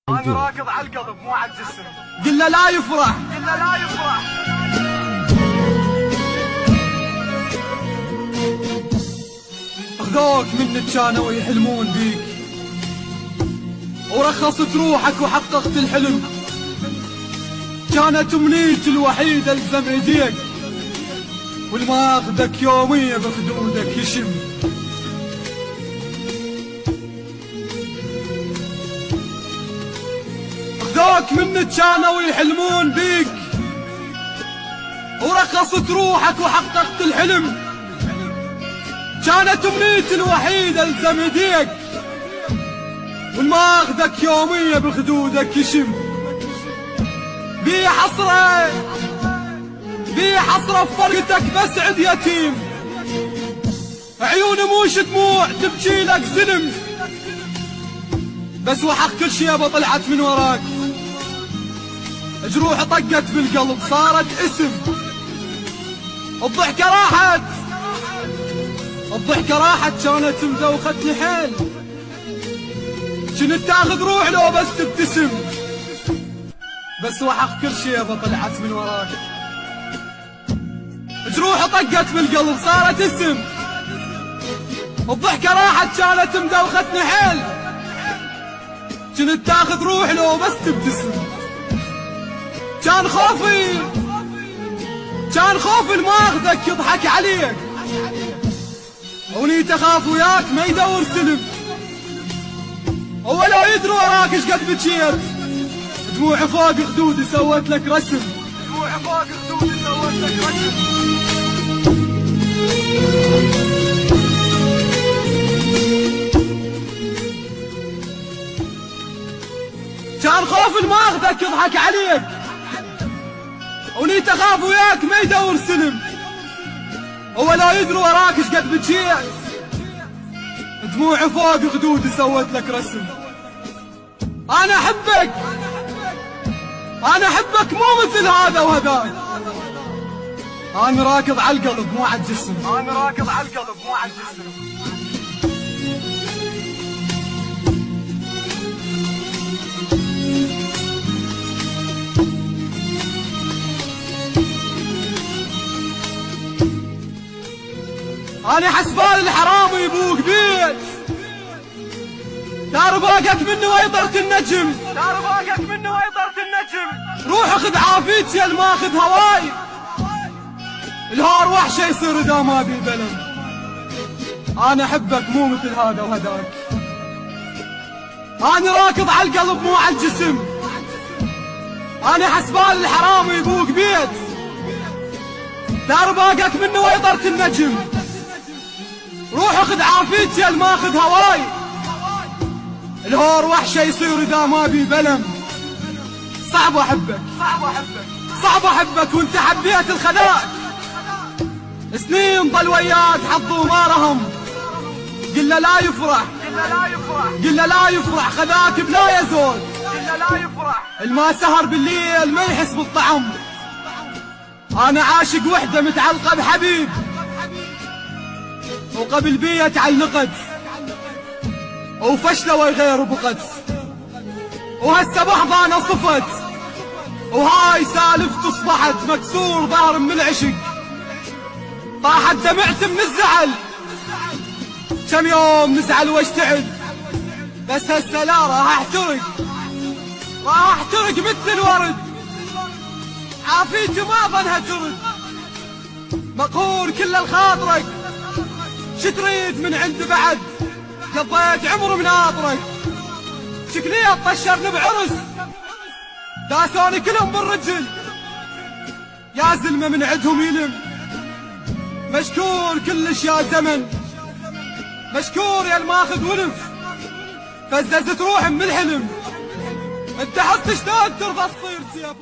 انا راكض على القلب مو على الجسم. قل له لا يفرح، قل له لا يفرح. اخذوك منك كانوا يحلمون بيك، ورخصت روحك وحققت الحلم. كانت امنيتي الوحيدة الزم ايديك، والما اخذك يومية بخدودك يشم. اخذوك منك كانوا يحلمون بيك، ورخصت روحك وحققت الحلم. كانت امنيتي الوحيدة الزم ايديك، والما اخذك يومية بخدودك يشم. بي حسرة بي حسرة بفرقتك بسعد يتيم، عيوني موش دموع تبكي لك سلم. بس وحق كل شيبة طلعت من وراك، جروح طقت بالقلب صارت اسم. الضحكة راحت الضحكة راحت، كانت مدوختني حيل. كنت تاخذ روح لو بس تبتسم. بس وحق كل شيبة طلعت من وراك، جروح طقت بالقلب صارت اسم. الضحكة راحت كانت مدوختني حيل. كنت تاخذ روح لو بس تبتسم. كان خوفي الما اخذك يضحك عليك، ونيت اخاف وياك ما يدور سلم. هو لو يدري وراك ايش قد بكيت، دموعي فوق خدودي سوت لك رسم. دموعي فوق خدودي سوت لك رسم. كان خوف الما اخذك يضحك عليك، ونيت اخاف وياك ما يدور سلم. هو لو يدري وراك ايش قد بكيت، دموعي فوق خدودي سوت لك رسم. انا احبك مو مثل هذا وهذاك. انا راكض على القلب مو على الجسم. انا راكض على القلب مو على الجسم. انا حسبان الحرام يبوق بيت، دار باقك منه ويطرت النجم. دار باقك منه ويطرت النجم. روح خذ عافيتي يا ماخذ هواي، الهار وحشه يصير اذا ما بي بلم. انا احبك مو مثل هذا وهذاك. انا راكض على القلب مو على الجسم. انا حسبان الحرام يبوق بيت، دار باقك منه ويطرت النجم. روح خذ عافيتي يا ماخذ هواي، الهور وحشه يصير اذا ما بي بلم. صعب احبك وانت حبيت الخذاك. سنين ضل وياك حظ وما رهم. قل له لا يفرح، قل له لا يفرح خذاك بلا يزول. قل له لا يفرح، الما سهر بالليل ما يحس بالطعم. انا عاشق وحده متعلقه بحبيب، وقبل بي تعلقت وفشله وغير بقت. وهسه بحضانه صفت، وهاي سالفته اصبحت مكسور ظهر من العشق. طاحت دمعت من الزعل، كم يوم نزعل واشتعل. بس هسه لا راح احترق مثل الورد. عافيتي ما ظنها ترد، مقهور كل الخاطرك. شتريد من عند بعد، قضيت عمر مناطرك. شكلية طشرني بعرس، داسوني كلهم بالرجل. يا زلمة من عندهم يلم، مشكور كلش يا زمن. مشكور يا الماخذ ولف، فززت روحي من الحلم. انت حس شلون ترضى تصير سيف